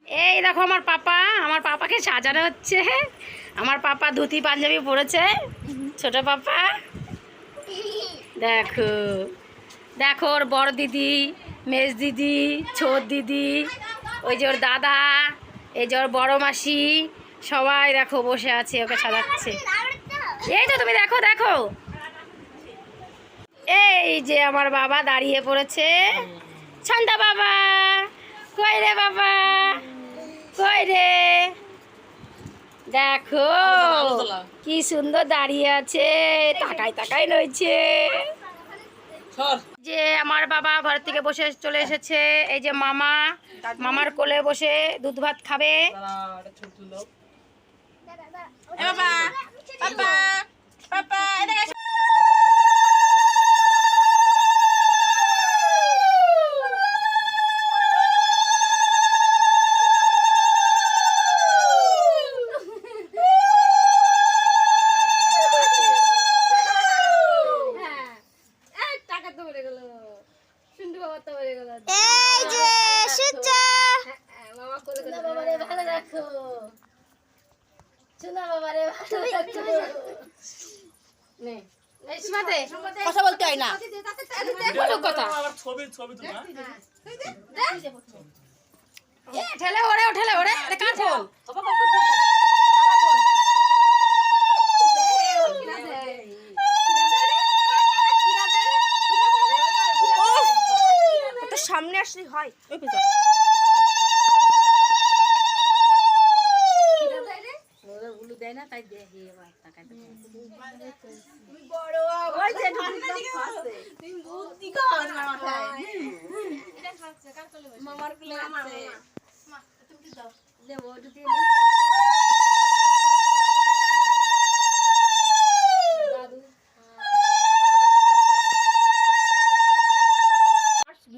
এই দেখো আমার পাপাকে সাজানো হচ্ছে। আমার পাপা ধুতি পাঞ্জাবি পরেছে, ছোট পাপা। দেখো দেখো ওর বড় দিদি, মেজ দিদি, ছোট দিদি, ওই যে ওর দাদা, এই যে ওর বড় মাসি, সবাই দেখো বসে আছে, ওকে সাজাচ্ছে। এই তো তুমি দেখো দেখো, এই যে আমার বাবা দাঁড়িয়ে পড়েছে। ছন্দা বাবা কই রে, বাবা কই রে? দেখো কি সুন্দর দাঁড়িয়ে আছে, তাকাই তাকাই নইছে। যে আমার বাবা ঘর থেকে বসে চলে এসেছে। এই যে মামার কোলে বসে দুধ ভাত খাবে। কথা বলতে হয় না, ঠেলে ওরে ঠেলে ওরে কার ফোন? সামনে আসলে হয় দেয় না, তাই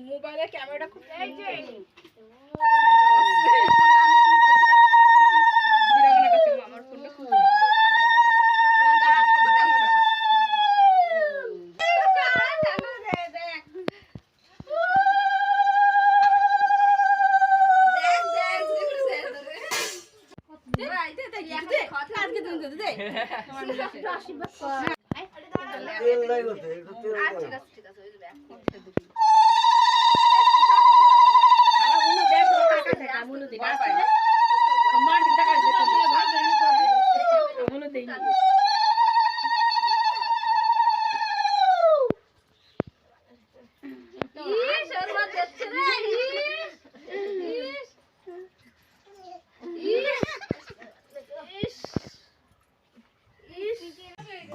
মোবাইলের ক্যামেরাটা খুব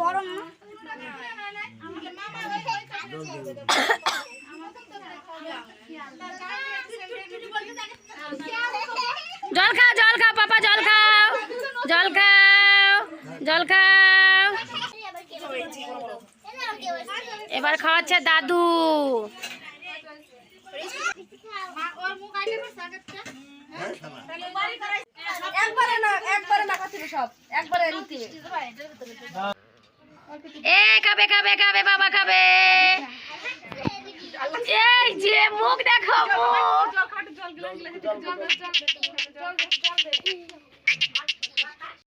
গরম না। জল খাও জল খাও পাপা, জল খাও জল খাও জল খাও। এবার খাওয়াচ্ছে দাদু। এ খাবে খাবে খাবে বাবা খাবে। এই যে মুখ দেখো, মুখ